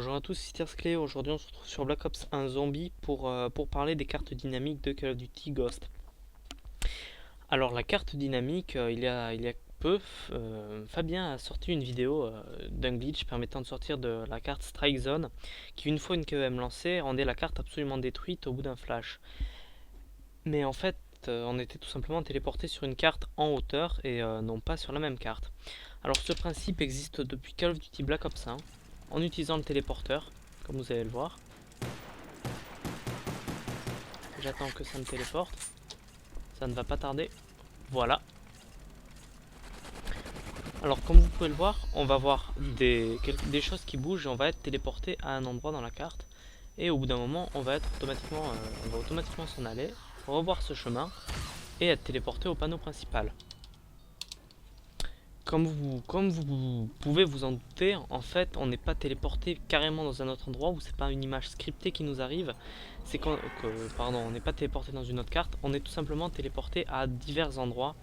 Bonjour à tous, c'est Tersclay. Aujourd'hui on se retrouve sur Black Ops 1 Zombie pour parler des cartes dynamiques de Call of Duty Ghost. Alors la carte dynamique, il y a peu, Fabien a sorti une vidéo d'un glitch permettant de sortir de la carte Strike Zone qui une fois une KEM lancée rendait la carte absolument détruite au bout d'un flash. Mais en fait on était tout simplement téléporté sur une carte en hauteur et non pas sur la même carte. Alors ce principe existe depuis Call of Duty Black Ops 1 en utilisant le téléporteur, comme vous allez le voir. J'attends que ça me téléporte. Ça ne va pas tarder. Voilà. Alors comme vous pouvez le voir, on va voir des choses qui bougent et on va être téléporté à un endroit dans la carte. Et au bout d'un moment, on va automatiquement s'en aller, revoir ce chemin et être téléporté au panneau principal. Comme vous pouvez vous en douter, en fait, on n'est pas téléporté carrément dans un autre endroit où c'est pas une image scriptée qui nous arrive. On n'est pas téléporté dans une autre carte, on est tout simplement téléporté à divers endroits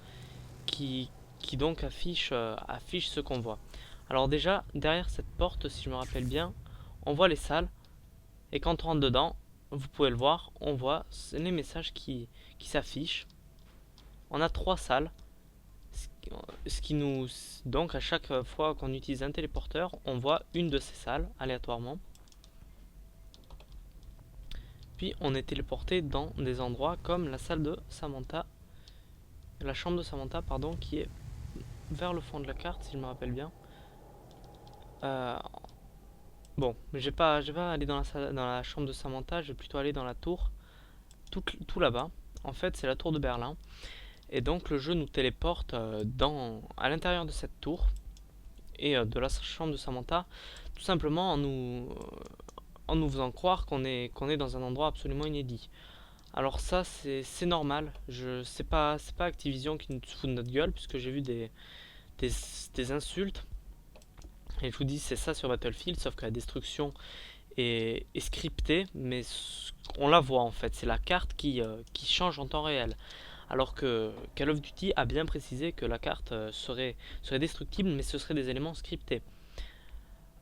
qui, qui donc affichent ce qu'on voit. Alors déjà, derrière cette porte, si je me rappelle bien, on voit les salles et quand on rentre dedans, vous pouvez le voir, on voit les messages qui s'affichent. On a trois salles. Ce qui nous Donc à chaque fois qu'on utilise un téléporteur, on voit une de ces salles aléatoirement. Puis on est téléporté dans des endroits comme la salle de Samantha, la chambre de Samantha pardon, qui est vers le fond de la carte si je me rappelle bien. Euh, bon, je vais pas aller dans la chambre de Samantha, je vais plutôt aller dans la tour, tout là-bas. En fait, c'est la tour de Berlin. Et donc le jeu nous téléporte à l'intérieur de cette tour et de la chambre de Samantha, tout simplement en nous faisant croire qu'on est dans un endroit absolument inédit. Alors ça c'est normal, c'est pas Activision qui nous fout de notre gueule, puisque j'ai vu des, des insultes, et je vous dis c'est ça sur Battlefield, sauf que la destruction est scriptée, mais on la voit en fait, c'est la carte qui change en temps réel. Alors que Call of Duty a bien précisé que la carte serait destructible, mais ce seraient des éléments scriptés.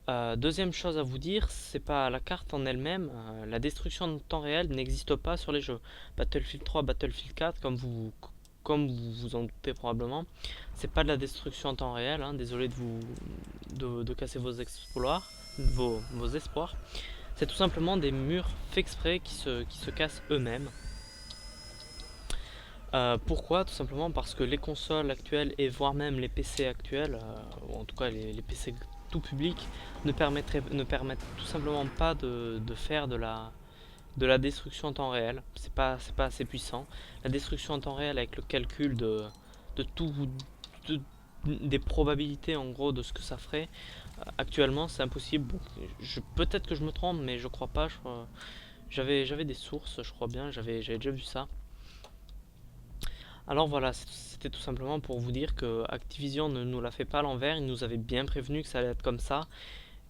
Deuxième chose à vous dire, c'est pas la carte en elle-même, la destruction en temps réel n'existe pas sur les jeux. Battlefield 3, Battlefield 4, comme vous vous en doutez probablement, c'est pas de la destruction en temps réel, hein, désolé de casser vos exploits, vos espoirs. C'est tout simplement des murs faits exprès qui se cassent eux-mêmes. Pourquoi? Tout simplement parce que les consoles actuelles et voire même les PC actuels, ou en tout cas les PC tout public, ne permettent tout simplement pas de faire de la destruction en temps réel. C'est pas assez puissant. La destruction en temps réel avec le calcul de tout, de- des probabilités en gros de ce que ça ferait, actuellement c'est impossible. Bon, peut-être que je me trompe, mais je crois pas. J'avais des sources, je crois bien, j'avais déjà vu ça. Alors voilà, c'était tout simplement pour vous dire que Activision ne nous l'a fait pas à l'envers, ils nous avaient bien prévenu que ça allait être comme ça.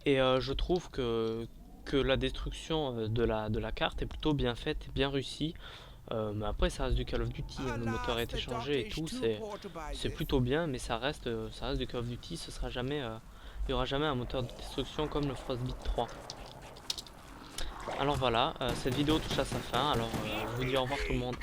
Et je trouve que la destruction de la carte est plutôt bien faite et bien réussie. Mais après ça reste du Call of Duty, hein, le moteur est échangé et tout, c'est plutôt bien, mais ça reste du Call of Duty, il n'y aura jamais un moteur de destruction comme le Frostbite 3. Alors voilà, cette vidéo touche à sa fin, alors je vous dis au revoir tout le monde.